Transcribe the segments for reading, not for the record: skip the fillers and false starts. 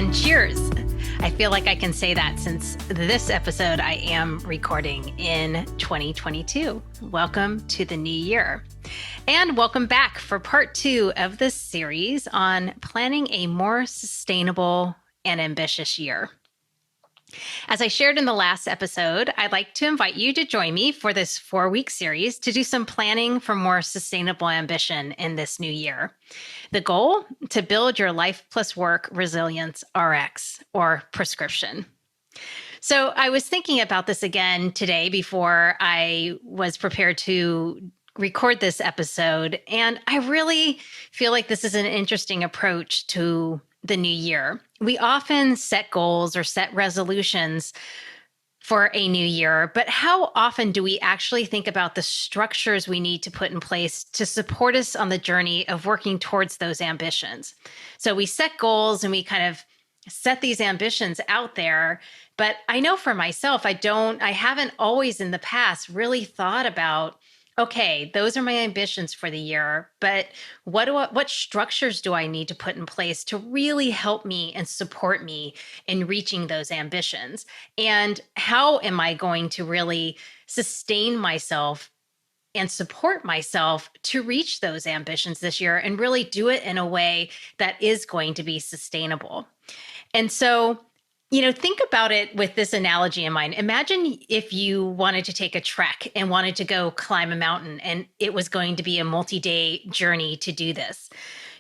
and cheers. I feel like I can say that since this episode I am recording in 2022. Welcome to the new year. And welcome back for part 2 of this series on planning a more sustainable and ambitious year. As I shared in the last episode, I'd like to invite you to join me for this 4-week series to do some planning for more sustainable ambition in this new year. The goal? To build your Life+Work Resilience Rx, or prescription. So I was thinking about this again today before I was prepared to record this episode, and I really feel like this is an interesting approach to the new year. We often set goals or set resolutions for a new year, but how often do we actually think about the structures we need to put in place to support us on the journey of working towards those ambitions? So we set goals and we kind of set these ambitions out there, but I know for myself, I haven't always in the past really thought about, okay, those are my ambitions for the year, but what structures do I need to put in place to really help me and support me in reaching those ambitions? And how am I going to really sustain myself and support myself to reach those ambitions this year and really do it in a way that is going to be sustainable? And so, think about it with this analogy in mind. Imagine if you wanted to take a trek and wanted to go climb a mountain, and it was going to be a multi-day journey to do this.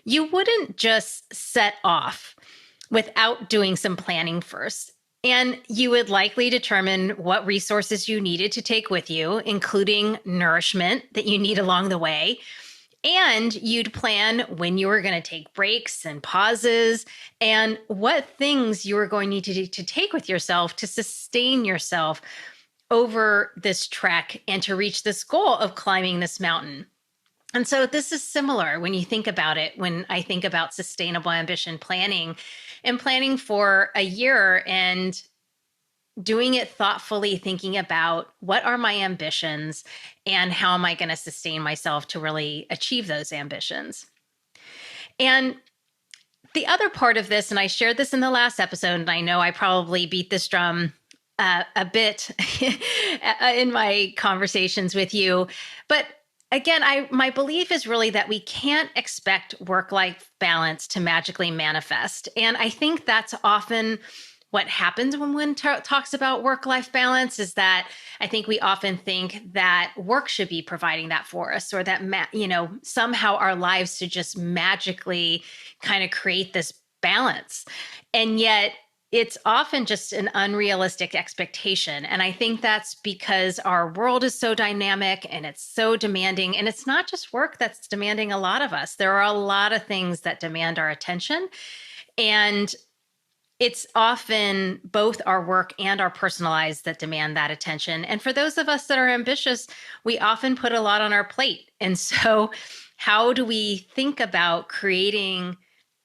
You wouldn't just set off without doing some planning first. And you would likely determine what resources you needed to take with you, including nourishment that you need along the way. And you'd plan when you were going to take breaks and pauses and what things you were going to need to take with yourself to sustain yourself over this trek and to reach this goal of climbing this mountain. And so this is similar when you think about it, when I think about sustainable ambition planning and planning for a year and doing it thoughtfully, thinking about what are my ambitions and how am I going to sustain myself to really achieve those ambitions. And the other part of this, and I shared this in the last episode, and I know I probably beat this drum a bit in my conversations with you, but again, my belief is really that we can't expect work-life balance to magically manifest. And I think that's often what happens when one talks about work-life balance is that I think we often think that work should be providing that for us, or that, somehow our lives should just magically kind of create this balance. And yet it's often just an unrealistic expectation. And I think that's because our world is so dynamic and it's so demanding. And it's not just work that's demanding a lot of us. There are a lot of things that demand our attention. And it's often both our work and our personal lives that demand that attention. And for those of us that are ambitious, we often put a lot on our plate. And so how do we think about creating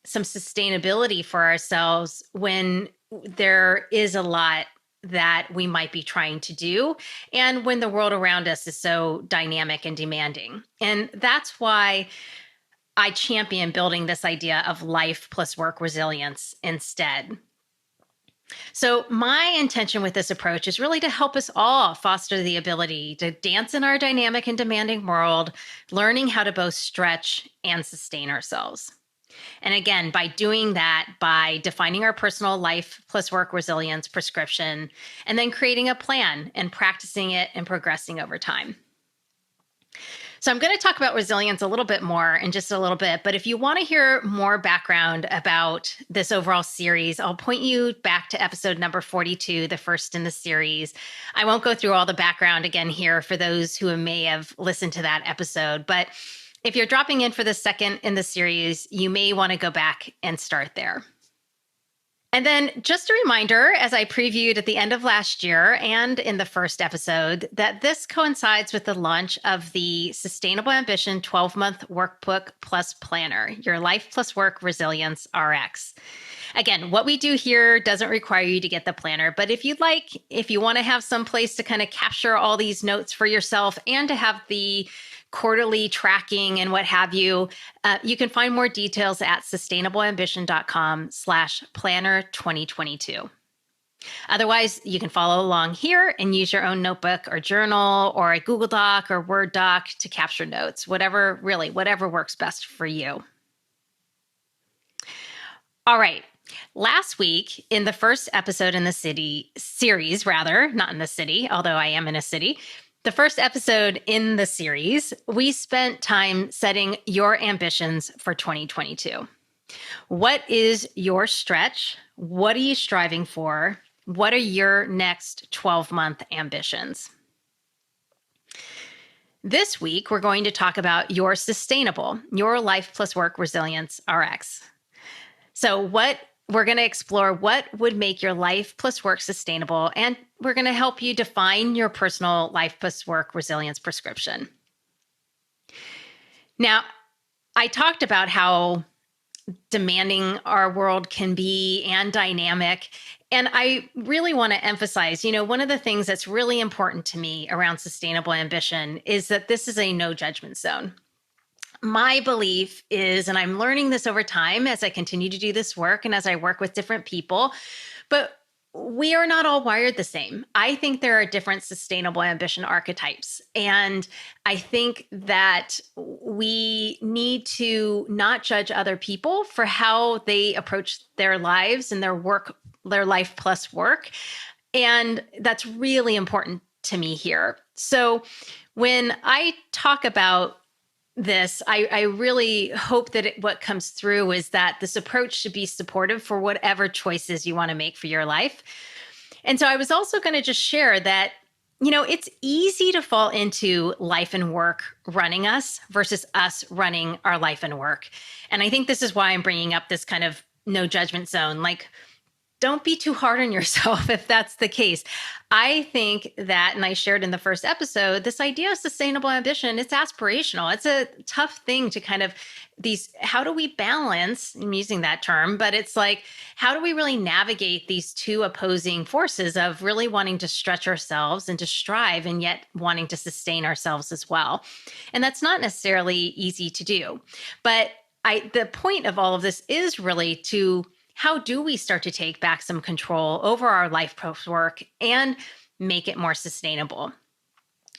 some sustainability for ourselves when there is a lot that we might be trying to do, and when the world around us is so dynamic and demanding? And that's why I champion building this idea of Life+Work Resilience instead. So my intention with this approach is really to help us all foster the ability to dance in our dynamic and demanding world, learning how to both stretch and sustain ourselves. And again, by doing that, by defining our personal Life+Work Resilience prescription, and then creating a plan and practicing it and progressing over time. So I'm going to talk about resilience a little bit more in just a little bit, but if you want to hear more background about this overall series, I'll point you back to episode number 42, the first in the series. I won't go through all the background again here for those who may have listened to that episode, but if you're dropping in for the second in the series, you may want to go back and start there. And then just a reminder, as I previewed at the end of last year and in the first episode, that this coincides with the launch of the Sustainable Ambition 12-month Workbook Plus Planner, your Life+Work Resilience Rx. Again, what we do here doesn't require you to get the planner, but if you want to have some place to kind of capture all these notes for yourself and to have the quarterly tracking and what have you, you can find more details at sustainableambition.com/planner2022. Otherwise, you can follow along here and use your own notebook or journal or a Google Doc or Word doc to capture notes, whatever works best for you. All right. Last week, in the first episode in the series, not in the city, although I am in a city, the first episode in the series, we spent time setting your ambitions for 2022. What is your stretch? What are you striving for? What are your next 12-month ambitions? This week, we're going to talk about your Life+Work Resilience Rx. So we're going to explore what would make your life plus work sustainable, and we're going to help you define your personal Life+Work resilience prescription. Now, I talked about how demanding our world can be and dynamic. And I really want to emphasize, one of the things that's really important to me around sustainable ambition is that this is a no judgment zone. My belief is, and I'm learning this over time as I continue to do this work and as I work with different people, but we are not all wired the same. I think there are different sustainable ambition archetypes. And I think that we need to not judge other people for how they approach their lives and their work, their life plus work. And that's really important to me here. So when I talk about this, I really hope that what comes through is that this approach should be supportive for whatever choices you want to make for your life. And so I was also going to just share that, it's easy to fall into life and work running us versus us running our life and work. And I think this is why I'm bringing up this kind of no judgment zone. Like, don't be too hard on yourself if that's the case. I think that, and I shared in the first episode, this idea of sustainable ambition, it's aspirational. It's a tough thing to how do we balance, I'm using that term, but it's like, how do we really navigate these two opposing forces of really wanting to stretch ourselves and to strive and yet wanting to sustain ourselves as well? And that's not necessarily easy to do. But the point of all of this is really to, how do we start to take back some control over our life work and make it more sustainable?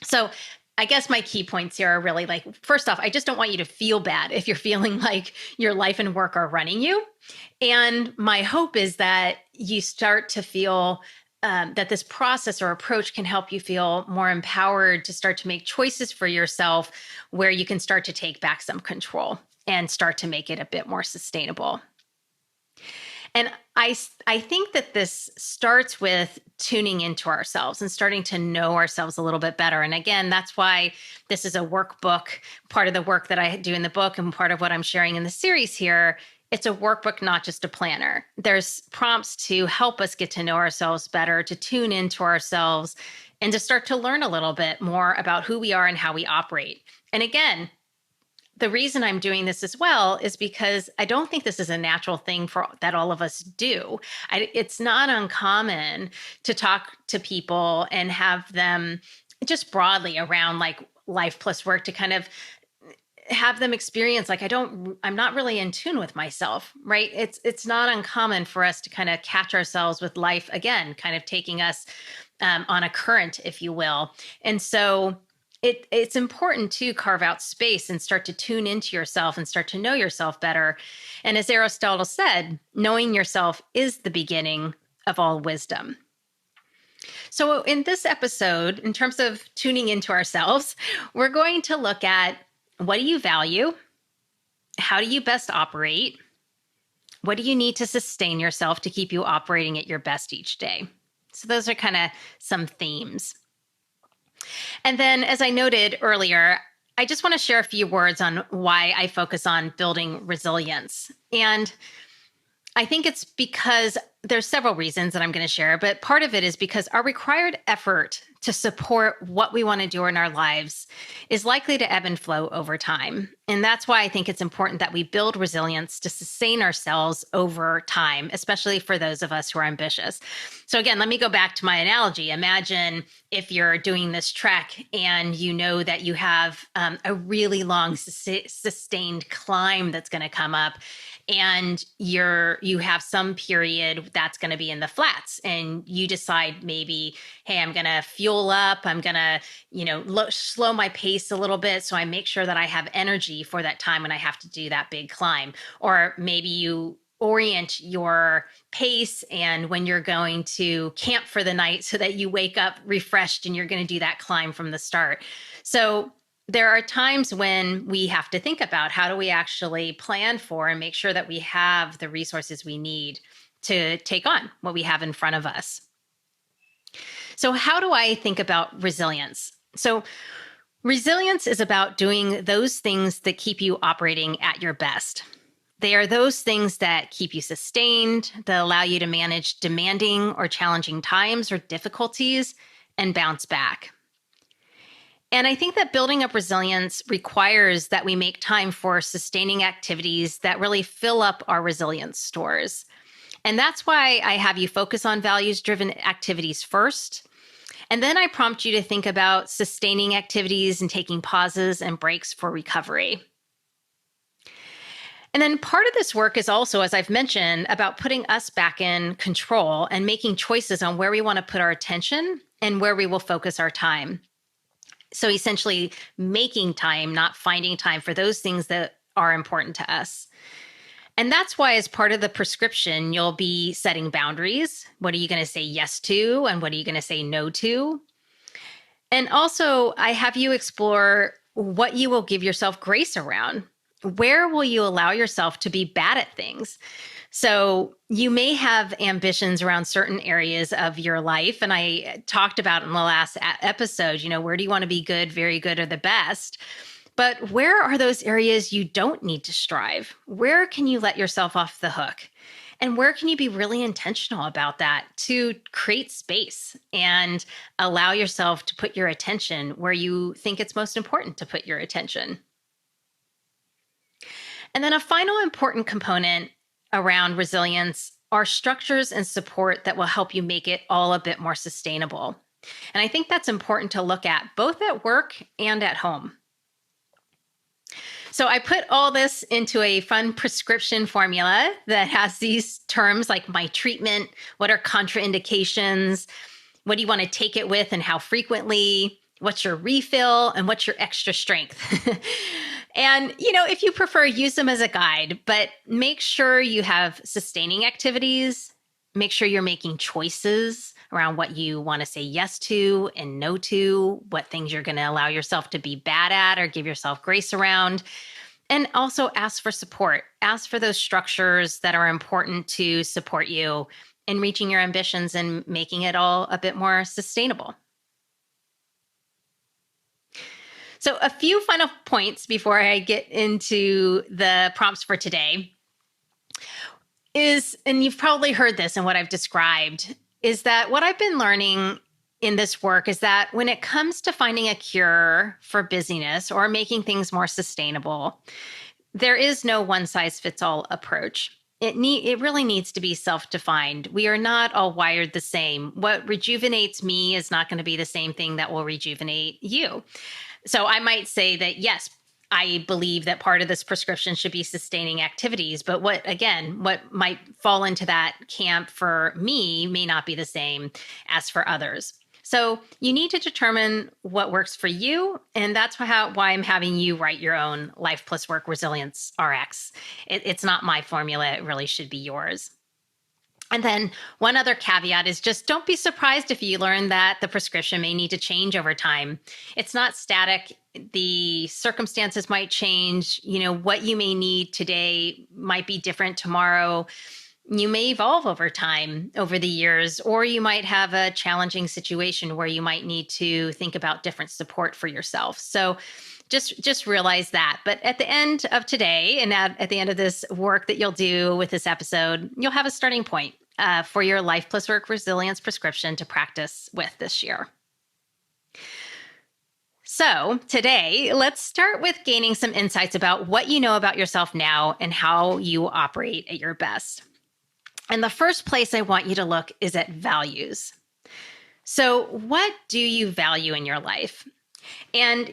So I guess my key points here are really like, first off, I just don't want you to feel bad if you're feeling like your life and work are running you. And my hope is that you start to feel that this process or approach can help you feel more empowered to start to make choices for yourself where you can start to take back some control and start to make it a bit more sustainable. And I think that this starts with tuning into ourselves and starting to know ourselves a little bit better. And again, that's why this is a workbook, part of the work that I do in the book and part of what I'm sharing in the series here. It's a workbook, not just a planner. There's prompts to help us get to know ourselves better, to tune into ourselves, and to start to learn a little bit more about who we are and how we operate. And again, the reason I'm doing this as well is because I don't think this is a natural thing that all of us do. It's not uncommon to talk to people and have them just broadly around like life plus work to kind of have them experience like, I'm not really in tune with myself, right? It's not uncommon for us to kind of catch ourselves with life again, kind of taking us on a current, if you will. And so it's important to carve out space and start to tune into yourself and start to know yourself better. And as Aristotle said, knowing yourself is the beginning of all wisdom. So in this episode, in terms of tuning into ourselves, we're going to look at, what do you value? How do you best operate? What do you need to sustain yourself to keep you operating at your best each day? So those are kind of some themes. And then, as I noted earlier, I just want to share a few words on why I focus on building resilience. And I think it's because there's several reasons that I'm going to share, but part of it is because our required effort to support what we want to do in our lives is likely to ebb and flow over time. And that's why I think it's important that we build resilience to sustain ourselves over time, especially for those of us who are ambitious. So, again, let me go back to my analogy. Imagine if you're doing this trek and you know that you have a really long sustained climb that's going to come up, and you have some period that's going to be in the flats, and you decide maybe, hey, I'm going to fuel up, I'm going to slow my pace a little bit so I make sure that I have energy for that time when I have to do that big climb. Or maybe you orient your pace and when you're going to camp for the night so that you wake up refreshed and you're going to do that climb from the start. So there are times when we have to think about how do we actually plan for and make sure that we have the resources we need to take on what we have in front of us. So how do I think about resilience? So resilience is about doing those things that keep you operating at your best. They are those things that keep you sustained, that allow you to manage demanding or challenging times or difficulties and bounce back. And I think that building up resilience requires that we make time for sustaining activities that really fill up our resilience stores. And that's why I have you focus on values-driven activities first. And then I prompt you to think about sustaining activities and taking pauses and breaks for recovery. And then part of this work is also, as I've mentioned, about putting us back in control and making choices on where we want to put our attention and where we will focus our time. So essentially making time, not finding time for those things that are important to us. And that's why, as part of the prescription, you'll be setting boundaries. What are you going to say yes to? And what are you going to say no to? And also, I have you explore what you will give yourself grace around. Where will you allow yourself to be bad at things? So you may have ambitions around certain areas of your life. And I talked about in the last episode, where do you want to be good, very good, or the best? But where are those areas you don't need to strive? Where can you let yourself off the hook? And where can you be really intentional about that to create space and allow yourself to put your attention where you think it's most important to put your attention? And then a final important component around resilience are structures and support that will help you make it all a bit more sustainable. And I think that's important to look at both at work and at home. So I put all this into a fun prescription formula that has these terms like my treatment, what are contraindications, what do you want to take it with and how frequently, what's your refill, and what's your extra strength. And, if you prefer, use them as a guide, but make sure you have sustaining activities. Make sure you're making choices around what you want to say yes to and no to, what things you're going to allow yourself to be bad at or give yourself grace around. And also ask for support. Ask for those structures that are important to support you in reaching your ambitions and making it all a bit more sustainable. So a few final points before I get into the prompts for today is, and you've probably heard this in what I've described, is that what I've been learning in this work is that when it comes to finding a cure for busyness or making things more sustainable, there is no one-size-fits-all approach. It really needs to be self-defined. We are not all wired the same. What rejuvenates me is not going to be the same thing that will rejuvenate you. So I might say that, yes, I believe that part of this prescription should be sustaining activities, but what might fall into that camp for me may not be the same as for others. So you need to determine what works for you, and that's why I'm having you write your own Life+Work Resilience Rx. It's not my formula, it really should be yours. And then one other caveat is just don't be surprised if you learn that the prescription may need to change over time. It's not static. The circumstances might change. What you may need today might be different tomorrow. You may evolve over time, over the years, or you might have a challenging situation where you might need to think about different support for yourself. So just realize that. But at the end of today and at the end of this work that you'll do with this episode, you'll have a starting point for your Life+Work Resilience prescription to practice with this year. So today, let's start with gaining some insights about what you know about yourself now and how you operate at your best. And the first place I want you to look is at values. So what do you value in your life? And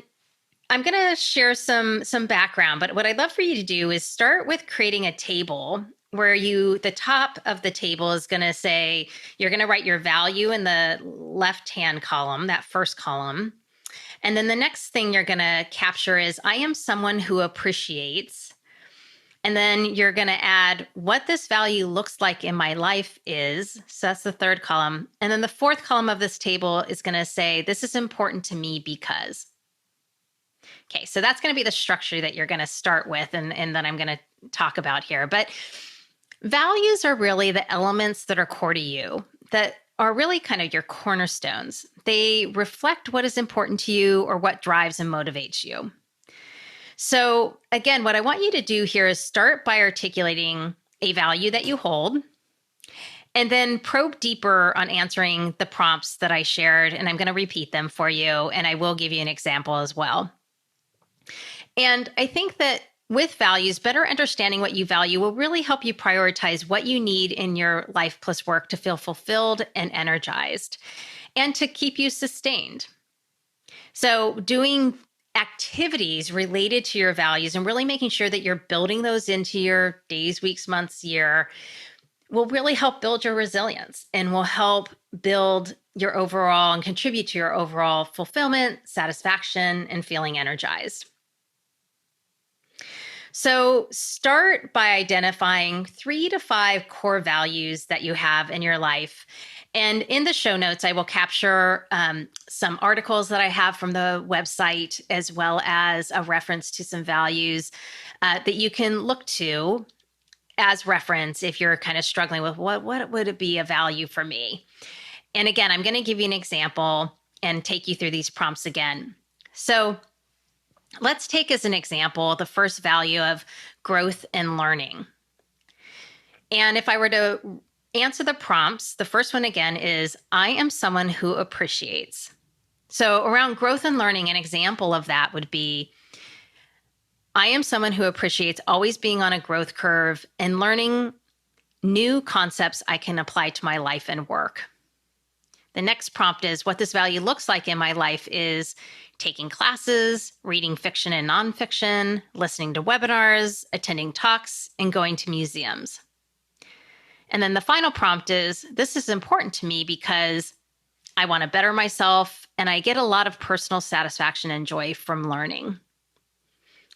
I'm going to share some background, but what I'd love for you to do is start with creating a table where the top of the table is going to say, you're going to write your value in the left-hand column, that first column. And then the next thing you're going to capture is, I am someone who appreciates. And then you're going to add what this value looks like in my life is. So that's the third column. And then the fourth column of this table is going to say, this is important to me because. Okay, so that's going to be the structure that you're going to start with and that I'm going to talk about here. But values are really the elements that are core to you, that are really kind of your cornerstones. They reflect what is important to you or what drives and motivates you. So again, what I want you to do here is start by articulating a value that you hold, and then probe deeper on answering the prompts that I shared. And I'm going to repeat them for you, and I will give you an example as well. And I think that with values, better understanding what you value will really help you prioritize what you need in your life plus work to feel fulfilled and energized and to keep you sustained. So doing activities related to your values and really making sure that you're building those into your days, weeks, months, year will really help build your resilience and will help build your overall and contribute to your overall fulfillment, satisfaction, and feeling energized. So start by identifying 3 to 5 core values that you have in your life. And in the show notes, I will capture some articles that I have from the website, as well as a reference to some values that you can look to as reference if you're kind of struggling with what would it be a value for me. And again, I'm going to give you an example and take you through these prompts again. So let's take as an example the first value of growth and learning. And if I were to answer the prompts, the first one again is, I am someone who appreciates. So around growth and learning, an example of that would be, I am someone who appreciates always being on a growth curve and learning new concepts I can apply to my life and work. The next prompt is, what this value looks like in my life is taking classes, reading fiction and nonfiction, listening to webinars, attending talks, and going to museums. And then the final prompt is, this is important to me because I want to better myself and I get a lot of personal satisfaction and joy from learning.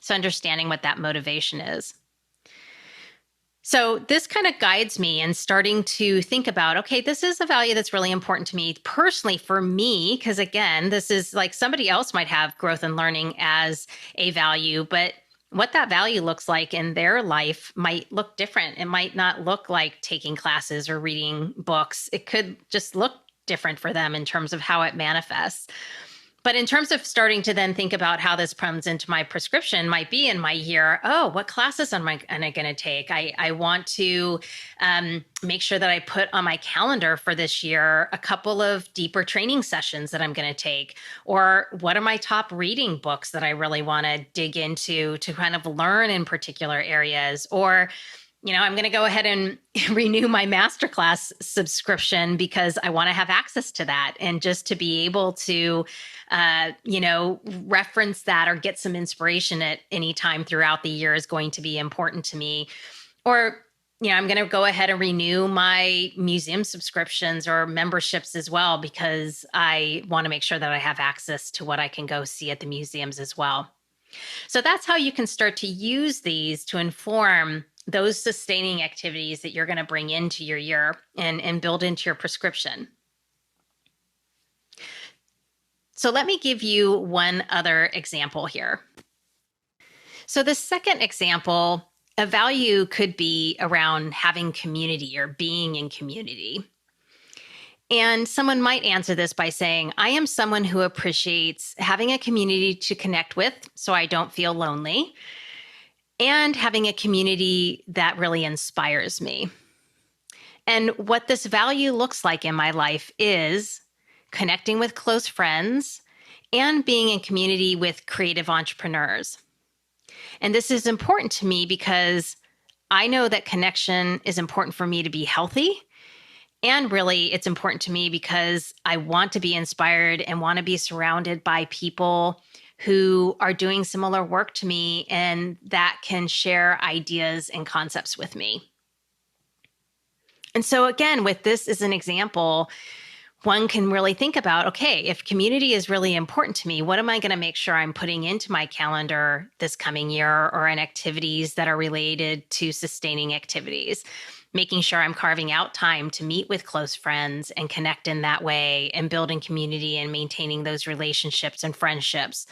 So understanding what that motivation is. So this kind of guides me in starting to think about, okay, this is a value that's really important to me personally for me, because again, this is like somebody else might have growth and learning as a value, but what that value looks like in their life might look different. It might not look like taking classes or reading books. It could just look different for them in terms of how it manifests. But in terms of starting to then think about how this comes into my prescription might be in my year, what classes am I going to take? I want to make sure that I put on my calendar for this year a couple of deeper training sessions that I'm going to take. Or what are my top reading books that I really want to dig into to kind of learn in particular areas? Or I'm going to go ahead and renew my masterclass subscription because I want to have access to that. And just to be able to, reference that or get some inspiration at any time throughout the year is going to be important to me. Or, I'm going to go ahead and renew my museum subscriptions or memberships as well, because I want to make sure that I have access to what I can go see at the museums as well. So that's how you can start to use these to inform those sustaining activities that you're going to bring into your year and build into your prescription. So let me give you one other example here. So the second example, a value could be around having community or being in community. And someone might answer this by saying, I am someone who appreciates having a community to connect with so I don't feel lonely, and having a community that really inspires me. And what this value looks like in my life is connecting with close friends and being in community with creative entrepreneurs. And this is important to me because I know that connection is important for me to be healthy. And really, it's important to me because I want to be inspired and want to be surrounded by people who are doing similar work to me and that can share ideas and concepts with me. And so, again, with this as an example, one can really think about, okay, if community is really important to me, what am I going to make sure I'm putting into my calendar this coming year or in activities that are related to sustaining activities? Making sure I'm carving out time to meet with close friends and connect in that way and building community and maintaining those relationships and friendships.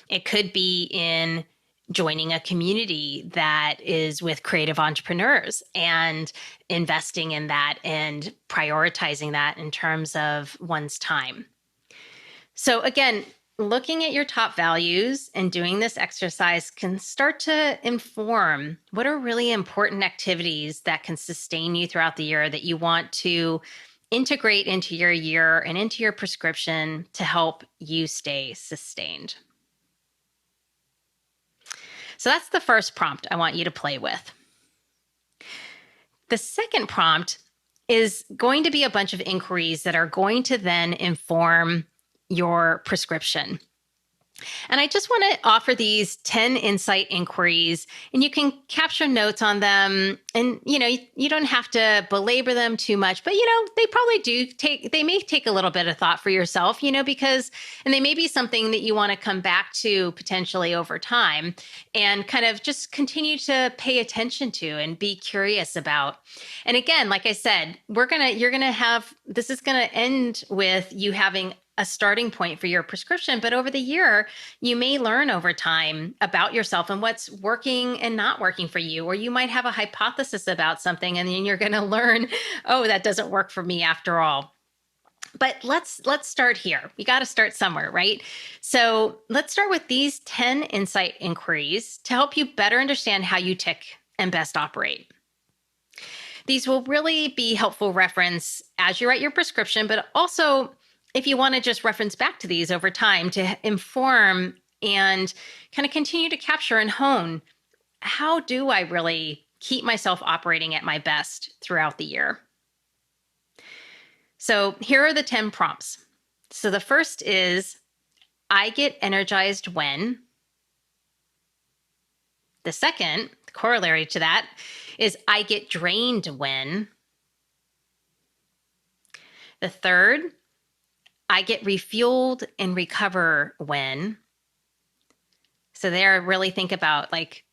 It could be in joining a community that is with creative entrepreneurs and investing in that and prioritizing that in terms of one's time. So, again, looking at your top values and doing this exercise can start to inform what are really important activities that can sustain you throughout the year that you want to integrate into your year and into your prescription to help you stay sustained. So that's the first prompt I want you to play with. The second prompt is going to be a bunch of inquiries that are going to then inform your prescription. And I just want to offer these 10 insight inquiries, and you can capture notes on them. And, you don't have to belabor them too much, but, they probably they may take a little bit of thought for yourself, because, and they may be something that you want to come back to potentially over time and kind of just continue to pay attention to and be curious about. And again, like I said, this is going to end with you having a starting point for your prescription. But over the year, you may learn over time about yourself and what's working and not working for you. Or you might have a hypothesis about something and then you're going to learn, oh, that doesn't work for me after all. But let's start here. We got to start somewhere, right? So let's start with these 10 insight inquiries to help you better understand how you tick and best operate. These will really be helpful reference as you write your prescription, but also if you want to just reference back to these over time to inform and kind of continue to capture and hone, how do I really keep myself operating at my best throughout the year? So here are the 10 prompts. So the first is, I get energized when. The second, corollary to that, is I get drained when. The third, I get refueled and recover when. So there, really think about like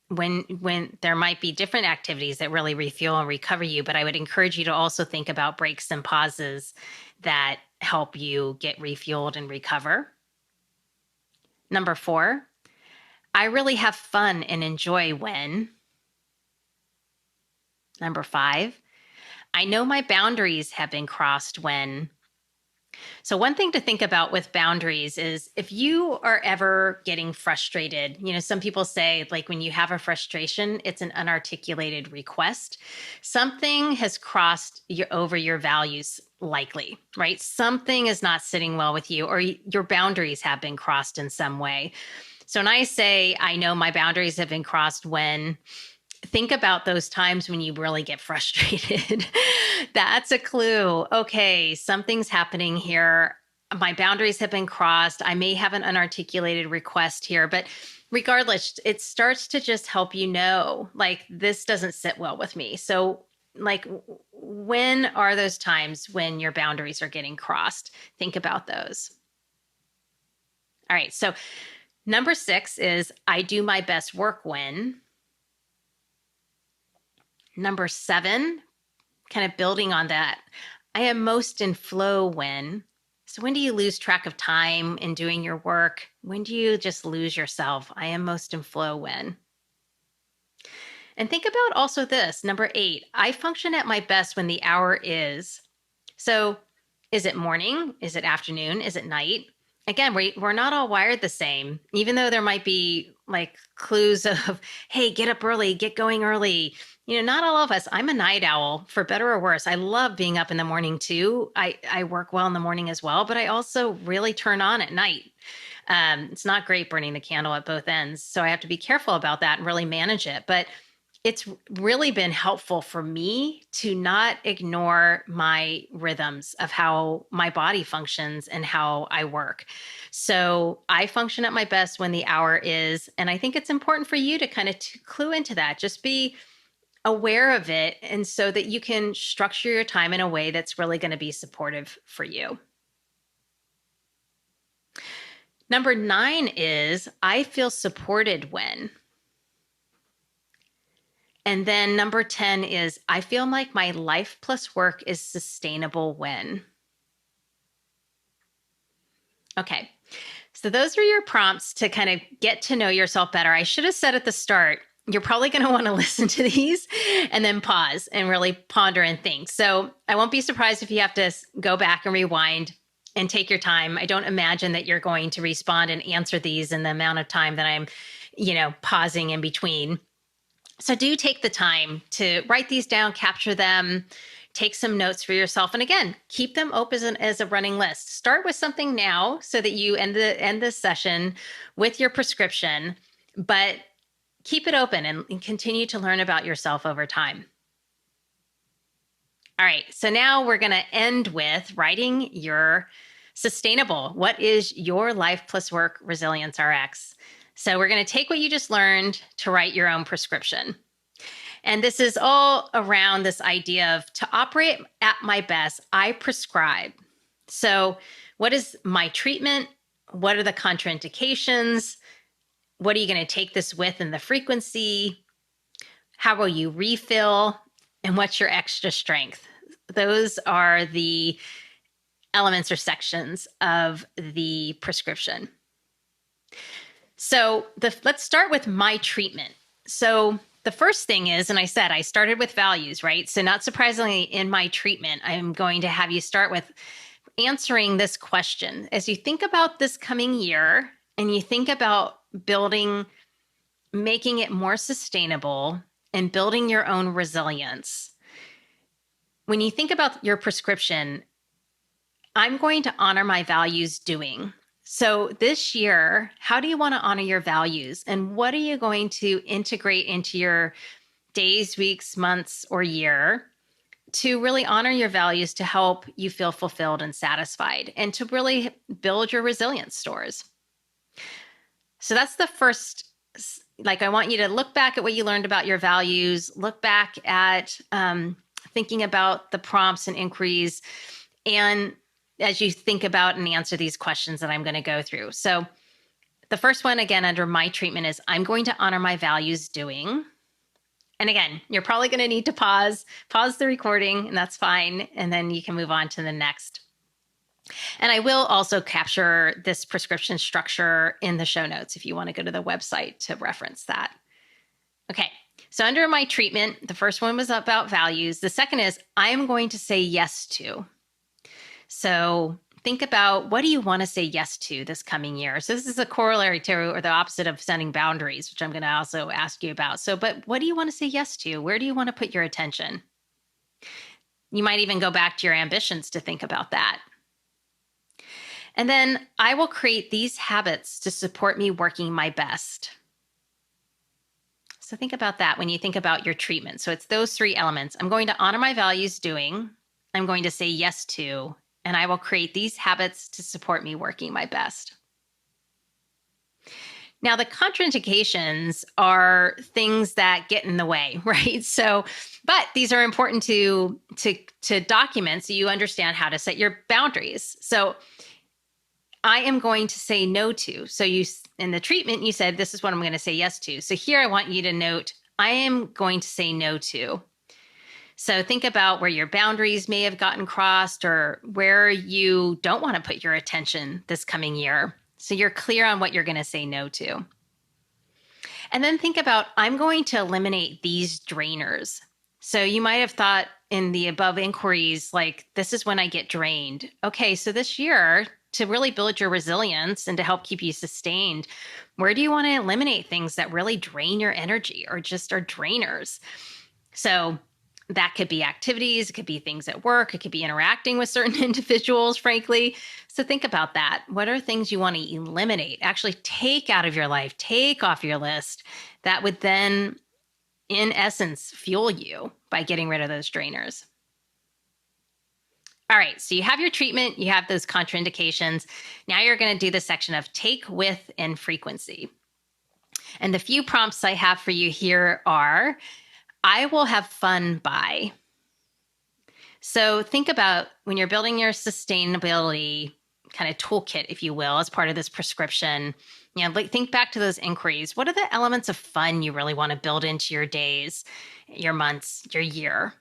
when there might be different activities that really refuel and recover you, but I would encourage you to also think about breaks and pauses that help you get refueled and recover. Number 4, I really have fun and enjoy when. Number 5, I know my boundaries have been crossed when. So one thing to think about with boundaries is if you are ever getting frustrated, some people say like when you have a frustration, it's an unarticulated request. Something has crossed over your values likely, right? Something is not sitting well with you or your boundaries have been crossed in some way. So when I say, I know my boundaries have been crossed when, think about those times when you really get frustrated. That's a clue. Okay, something's happening here. My boundaries have been crossed. I may have an unarticulated request here, but regardless, it starts to just help you know, like, this doesn't sit well with me. So, like, when are those times when your boundaries are getting crossed? Think about those. All right, so number 6 is I do my best work when. Number 7, kind of building on that, I am most in flow when. So when do you lose track of time in doing your work? When do you just lose yourself? I am most in flow when. And think about also this, number 8, I function at my best when the hour is. So is it morning? Is it afternoon? Is it night? Again, we're not all wired the same, even though there might be like clues of, hey, get up early, get going early. Not all of us. I'm a night owl, for better or worse. I love being up in the morning too. I work well in the morning as well, but I also really turn on at night. It's not great burning the candle at both ends. So I have to be careful about that and really manage it. But it's really been helpful for me to not ignore my rhythms of how my body functions and how I work. So I function at my best when the hour is, and I think it's important for you to kind of clue into that. Just be aware of it, and so that you can structure your time in a way that's really going to be supportive for you. Number 9 is I feel supported when. And then number 10 is I feel like my life plus work is sustainable when. Okay, so those are your prompts to kind of get to know yourself better. I should have said at the start, you're probably going to want to listen to these and then pause and really ponder and think. So I won't be surprised if you have to go back and rewind and take your time. I don't imagine that you're going to respond and answer these in the amount of time that I'm, pausing in between. So do take the time to write these down, capture them, take some notes for yourself. And again, keep them open as a running list. Start with something now so that you end this session with your prescription, but keep it open and continue to learn about yourself over time. All right, so now we're going to end with writing your sustainable. What is your Life plus Work Resilience Rx? So we're going to take what you just learned to write your own prescription. And this is all around this idea of to operate at my best, I prescribe. So what is my treatment? What are the contraindications? What are you going to take this with and the frequency? How will you refill? And what's your extra strength? Those are the elements or sections of the prescription. So let's start with my treatment. So the first thing is, and I said I started with values, right? So not surprisingly, in my treatment, I'm going to have you start with answering this question. As you think about this coming year and you think about making it more sustainable and building your own resilience, when you think about your prescription, I'm going to honor my values doing. So this year, how do you want to honor your values? And what are you going to integrate into your days, weeks, months, or year to really honor your values to help you feel fulfilled and satisfied and to really build your resilience stores? So that's the first, I want you to look back at what you learned about your values, look back at thinking about the prompts and inquiries, and as you think about and answer these questions that I'm going to go through. So the first one, again, under my treatment is I'm going to honor my values doing. And again, you're probably going to need to pause the recording, and that's fine. And then you can move on to the next. And I will also capture this prescription structure in the show notes if you want to go to the website to reference that. Okay, so under my treatment, the first one was about values. The second is I'm going to say yes to. So think about, what do you want to say yes to this coming year? So this is a corollary to, or the opposite of setting boundaries, which I'm going to also ask you about. So, but what do you want to say yes to? Where do you want to put your attention? You might even go back to your ambitions to think about that. And then I will create these habits to support me working my best. So think about that when you think about your treatment. So it's those 3 elements. I'm going to honor my values doing, I'm going to say yes to, and I will create these habits to support me working my best. Now, the contraindications are things that get in the way, right? So, but these are important to document so you understand how to set your boundaries. So I am going to say no to. So in the treatment, you said, this is what I'm going to say yes to. So here I want you to note, I am going to say no to. So think about where your boundaries may have gotten crossed or where you don't want to put your attention this coming year. So you're clear on what you're going to say no to. And then think about, I'm going to eliminate these drainers. So you might have thought in the above inquiries, like, this is when I get drained. Okay, so this year, to really build your resilience and to help keep you sustained, where do you want to eliminate things that really drain your energy or just are drainers? So that could be activities, it could be things at work, it could be interacting with certain individuals, frankly. So think about that. What are things you want to eliminate, actually take out of your life, take off your list that would then, in essence, fuel you by getting rid of those drainers? All right, so you have your treatment, you have those contraindications. Now you're going to do the section of take, with, and frequency. And the few prompts I have for you here are, I will have fun by. So think about when you're building your sustainability kind of toolkit, if you will, as part of this prescription, think back to those inquiries. What are the elements of fun you really want to build into your days, your months, your year?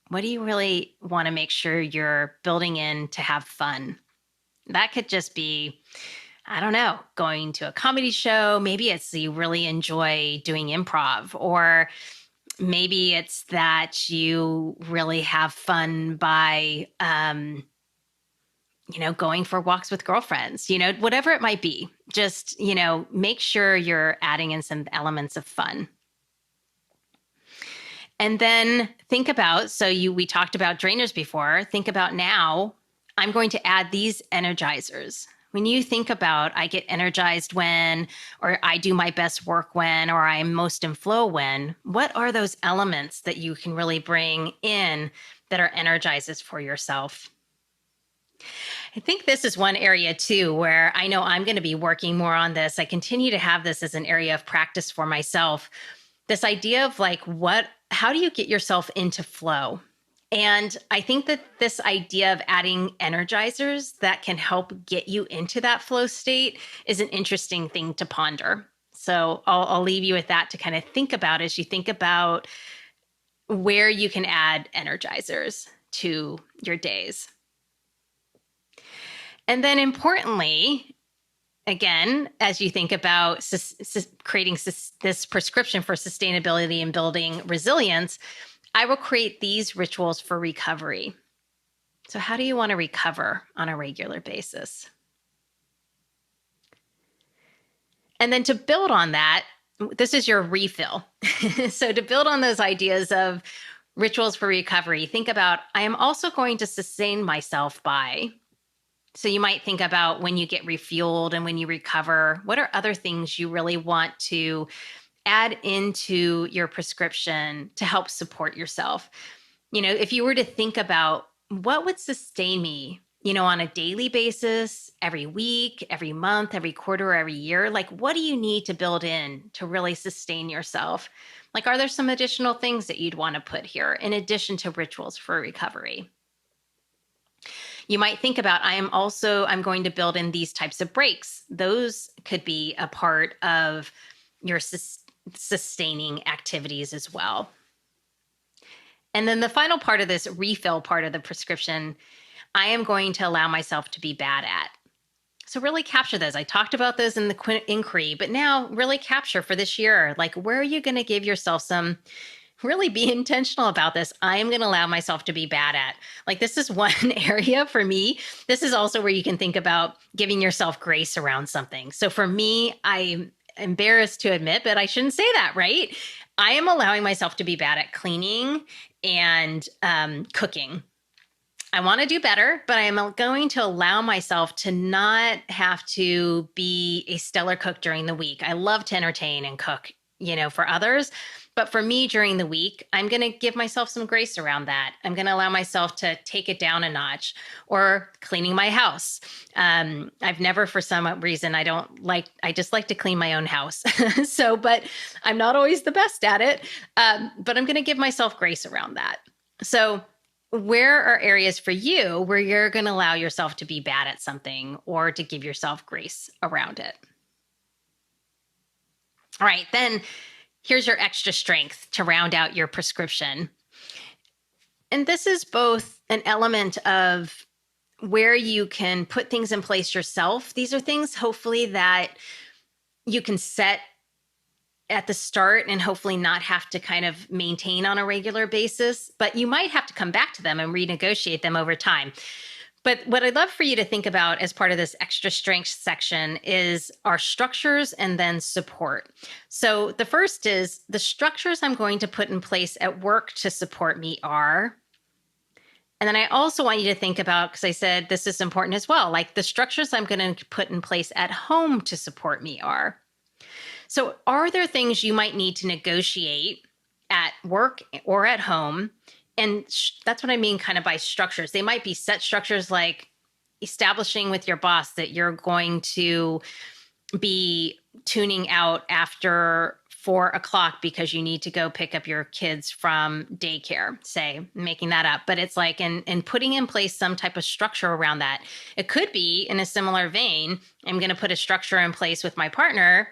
What do you really want to make sure you're building in to have fun? That could just be, I don't know, going to a comedy show. Maybe it's you really enjoy doing improv, or maybe it's that you really have fun by, going for walks with girlfriends, whatever it might be. Just, make sure you're adding in some elements of fun. And then think about, we talked about drainers before. Think about now, I'm going to add these energizers. When you think about, I get energized when, or I do my best work when, or I'm most in flow when, what are those elements that you can really bring in that are energizers for yourself? I think this is one area too, where I know I'm going to be working more on this. I continue to have this as an area of practice for myself. This idea of how do you get yourself into flow? And I think that this idea of adding energizers that can help get you into that flow state is an interesting thing to ponder. So I'll leave you with that to kind of think about as you think about where you can add energizers to your days. And then importantly, again, as you think about creating this prescription for sustainability and building resilience, I will create these rituals for recovery. So how do you want to recover on a regular basis? And then to build on that, this is your refill. So to build on those ideas of rituals for recovery, think about, I am also going to sustain myself by. So you might think about when you get refueled and when you recover, what are other things you really want to add into your prescription to help support yourself? If you were to think about what would sustain me, on a daily basis, every week, every month, every quarter, every year, what do you need to build in to really sustain yourself? Are there some additional things that you'd want to put here in addition to rituals for recovery? You might think about, I'm going to build in these types of breaks. Those could be a part of your sustaining activities as well. And then the final part of this refill part of the prescription, I am going to allow myself to be bad at. So really capture those. I talked about those in the inquiry, but now really capture for this year, where are you going to give yourself really be intentional about this? I am going to allow myself to be bad at. This is one area for me. This is also where you can think about giving yourself grace around something. So for me, I'm embarrassed to admit, but I shouldn't say that, right? I am allowing myself to be bad at cleaning and cooking. I want to do better, but I am going to allow myself to not have to be a stellar cook during the week. I love to entertain and cook, for others. But for me during the week, I'm going to give myself some grace around that. I'm going to allow myself to take it down a notch, or cleaning my house. I've never, for some reason, I just like to clean my own house. But I'm not always the best at it. But I'm going to give myself grace around that. So where are areas for you where you're going to allow yourself to be bad at something or to give yourself grace around it? All right, then here's your extra strength to round out your prescription. And this is both an element of where you can put things in place yourself. These are things hopefully that you can set at the start and hopefully not have to kind of maintain on a regular basis, but you might have to come back to them and renegotiate them over time. But what I'd love for you to think about as part of this extra strength section is our structures and then support. So the first is the structures I'm going to put in place at work to support me are. And then I also want you to think about, because I said this is important as well, like the structures I'm going to put in place at home to support me are. So are there things you might need to negotiate at work or at home? And that's what I mean kind of by structures. They might be set structures like establishing with your boss that you're going to be tuning out after 4 o'clock because you need to go pick up your kids from daycare, say, making that up. But it's like, and putting in place some type of structure around that. It could be in a similar vein. I'm going to put a structure in place with my partner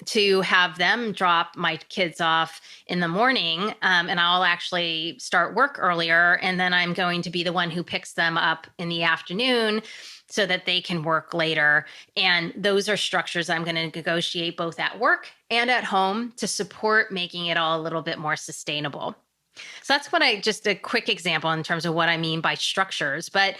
to have them drop my kids off in the morning, and I'll actually start work earlier. And then I'm going to be the one who picks them up in the afternoon so that they can work later. And those are structures I'm going to negotiate both at work and at home to support making it all a little bit more sustainable. So that's just a quick example in terms of what I mean by structures. But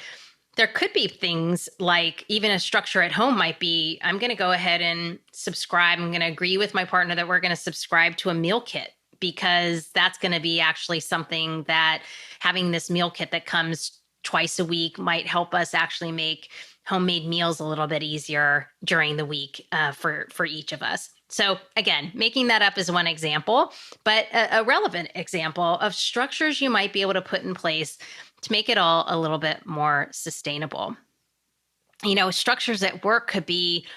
there could be things like even a structure at home might be, I'm going to go ahead and subscribe. I'm going to agree with my partner that we're going to subscribe to a meal kit, because that's going to be actually something that having this meal kit that comes twice a week might help us actually make homemade meals a little bit easier during the week for each of us. So again, making that up is one example, but a relevant example of structures you might be able to put in place to make it all a little bit more sustainable. You know, structures at work could be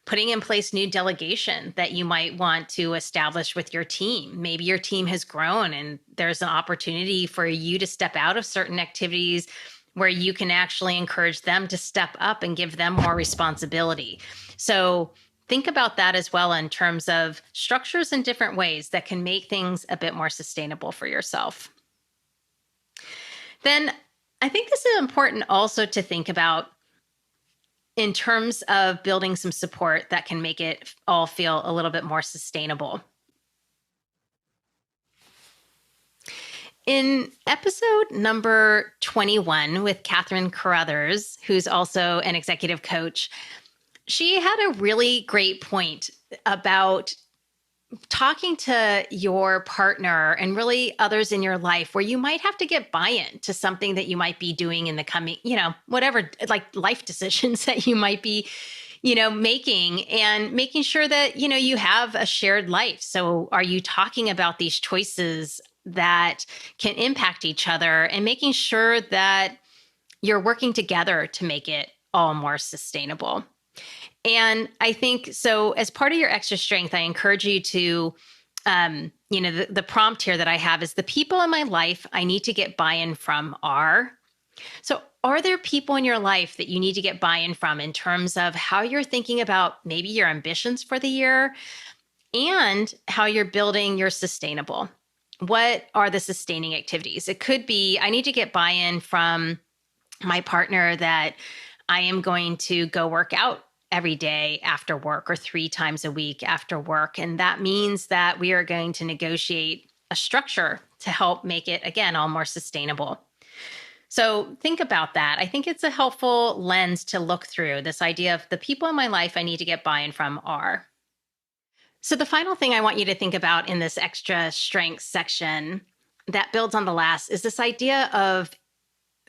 putting in place new delegation that you might want to establish with your team. Maybe your team has grown and there's an opportunity for you to step out of certain activities where you can actually encourage them to step up and give them more responsibility. So think about that as well in terms of structures in different ways that can make things a bit more sustainable for yourself. Then I think this is important also to think about in terms of building some support that can make it all feel a little bit more sustainable. In episode number 21 with Catherine Carruthers, who's also an executive coach, she had a really great point about talking to your partner and really others in your life where you might have to get buy-in to something that you might be doing in the coming, whatever, like life decisions that you might be, making, and making sure that, you have a shared life. So are you talking about these choices that can impact each other and making sure that you're working together to make it all more sustainable? And I think so as part of your extra strength, I encourage you to, the prompt here that I have is the people in my life I need to get buy-in from are. So are there people in your life that you need to get buy-in from in terms of how you're thinking about maybe your ambitions for the year and how you're building your sustainable? What are the sustaining activities? It could be, I need to get buy-in from my partner that I am going to go work out every day after work or 3 times a week after work. And that means that we are going to negotiate a structure to help make it, again, all more sustainable. So think about that. I think it's a helpful lens to look through, this idea of the people in my life I need to get buy-in from are. So the final thing I want you to think about in this extra strength section that builds on the last is this idea of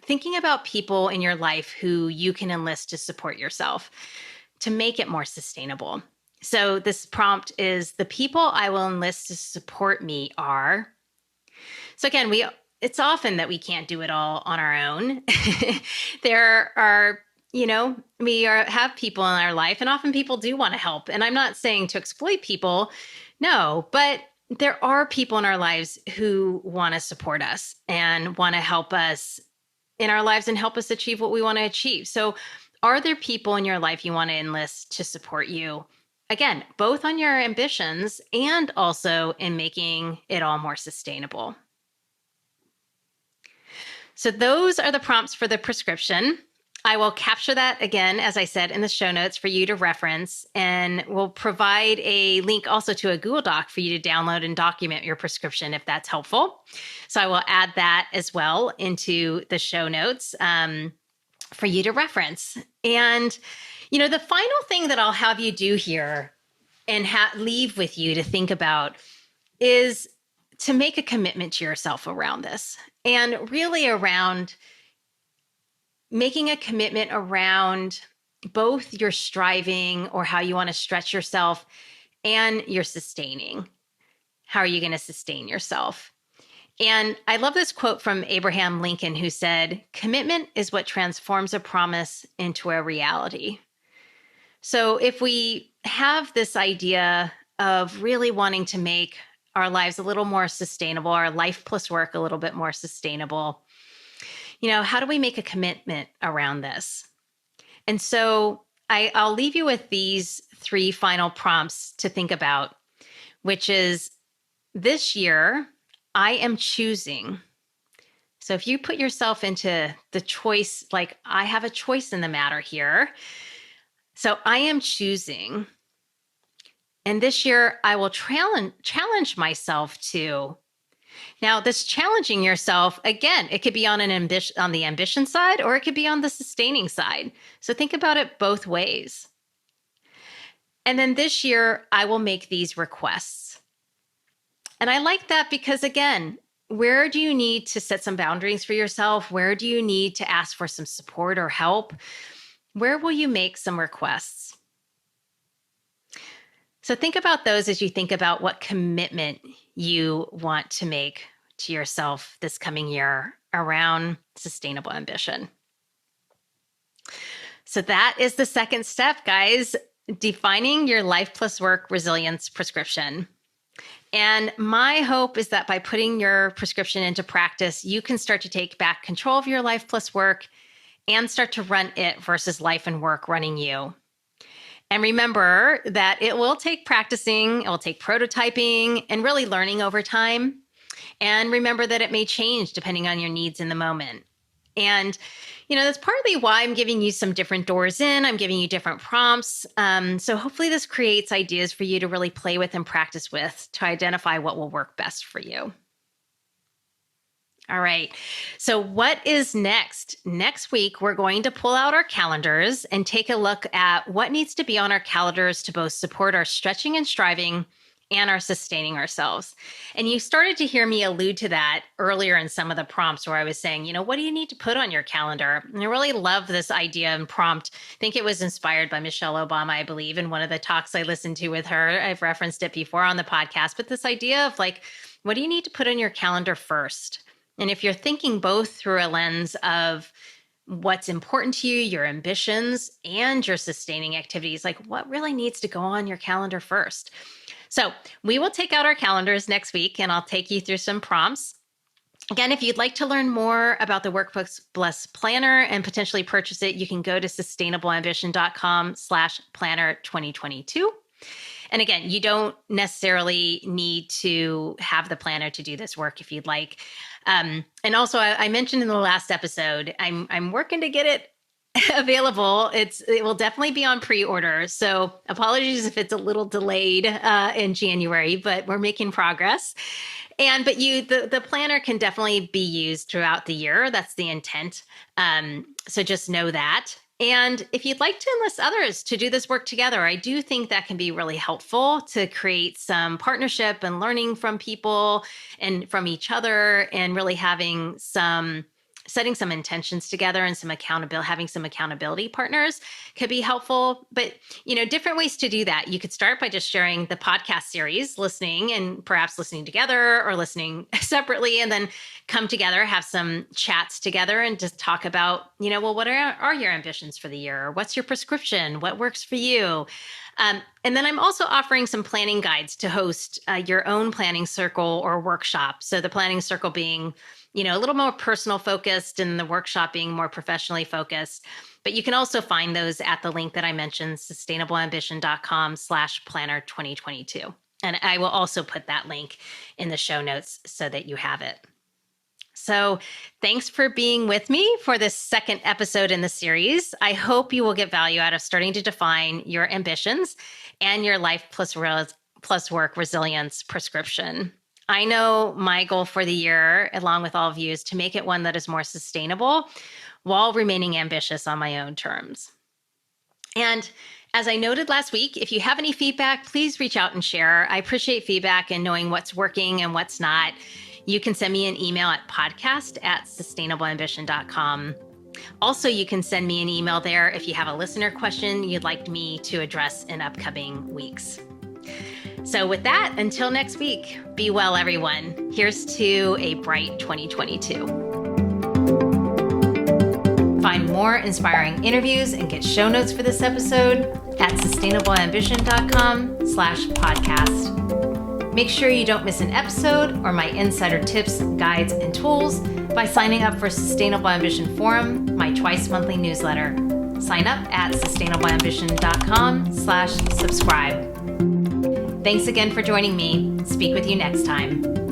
thinking about people in your life who you can enlist to support yourself to make it more sustainable. So this prompt is the people I will enlist to support me are. So again, it's often that we can't do it all on our own. There are, have people in our life, and often people do want to help. And I'm not saying to exploit people, no, but there are people in our lives who want to support us and want to help us in our lives and help us achieve what we want to achieve. So are there people in your life you want to enlist to support you? Again, both on your ambitions and also in making it all more sustainable. So those are the prompts for the prescription. I will capture that again, as I said, in the show notes for you to reference, and we'll provide a link also to a Google Doc for you to download and document your prescription if that's helpful. So I will add that as well into the show notes. for you to reference. And, the final thing that I'll have you do here and leave with you to think about is to make a commitment to yourself around this, and really around making a commitment around both your striving or how you want to stretch yourself and your sustaining. How are you going to sustain yourself? And I love this quote from Abraham Lincoln, who said, "Commitment is what transforms a promise into a reality." So if we have this idea of really wanting to make our lives a little more sustainable, our life plus work a little bit more sustainable, how do we make a commitment around this? And so I'll leave you with these 3 final prompts to think about, which is, this year, I am choosing. So if you put yourself into the choice, like, I have a choice in the matter here. So I am choosing. And this year, I will challenge myself to. Now, this challenging yourself, again, it could be on on the ambition side, or it could be on the sustaining side. So think about it both ways. And then this year, I will make these requests. And I like that because, again, where do you need to set some boundaries for yourself? Where do you need to ask for some support or help? Where will you make some requests? So think about those as you think about what commitment you want to make to yourself this coming year around sustainable ambition. So that is the second step, guys, defining your Life plus Work Resilience prescription. And my hope is that by putting your prescription into practice, you can start to take back control of your life plus work and start to run it versus life and work running you. And remember that it will take practicing, it will take prototyping and really learning over time. And remember that it may change depending on your needs in the moment. And, that's partly why I'm giving you some different doors in. I'm giving you different prompts. So hopefully this creates ideas for you to really play with and practice with to identify what will work best for you. All right. So what is next? Next week, we're going to pull out our calendars and take a look at what needs to be on our calendars to both support our stretching and striving and our sustaining ourselves. And you started to hear me allude to that earlier in some of the prompts where I was saying, what do you need to put on your calendar? And I really love this idea and prompt. I think it was inspired by Michelle Obama, I believe, in one of the talks I listened to with her. I've referenced it before on the podcast, but this idea of like, what do you need to put on your calendar first? And if you're thinking both through a lens of what's important to you, your ambitions, and your sustaining activities, like what really needs to go on your calendar first? So we will take out our calendars next week, and I'll take you through some prompts. Again, if you'd like to learn more about the Workbooks Bless Planner and potentially purchase it, you can go to sustainableambition.com/planner2022. And again, you don't necessarily need to have the planner to do this work if you'd like. And also, I mentioned in the last episode, I'm working to get it available. It will definitely be on pre-order. So apologies if it's a little delayed in January, but we're making progress. But the planner can definitely be used throughout the year. That's the intent. So just know that. And if you'd like to enlist others to do this work together, I do think that can be really helpful to create some partnership and learning from people and from each other, and really setting some intentions together and having some accountability partners could be helpful. But, different ways to do that. You could start by just sharing the podcast series, listening, and perhaps listening together or listening separately, and then come together, have some chats together and just talk about, what are your ambitions for the year? What's your prescription? What works for you? And then I'm also offering some planning guides to host your own planning circle or workshop. So the planning circle being a little more personal focused, and the workshop being more professionally focused. But you can also find those at the link that I mentioned, sustainableambition.com/planner2022. And I will also put that link in the show notes so that you have it. So thanks for being with me for this second episode in the series. I hope you will get value out of starting to define your ambitions and your life plus work resilience prescription. I know my goal for the year, along with all of you, is to make it one that is more sustainable while remaining ambitious on my own terms. And as I noted last week, if you have any feedback, please reach out and share. I appreciate feedback and knowing what's working and what's not. You can send me an email at podcast@sustainableambition.com. Also, you can send me an email there if you have a listener question you'd like me to address in upcoming weeks. So with that, until next week, be well, everyone. Here's to a bright 2022. Find more inspiring interviews and get show notes for this episode at sustainableambition.com/podcast. Make sure you don't miss an episode or my insider tips, guides, and tools by signing up for Sustainable Ambition Forum, my twice-monthly newsletter. Sign up at sustainableambition.com/subscribe. Thanks again for joining me. Speak with you next time.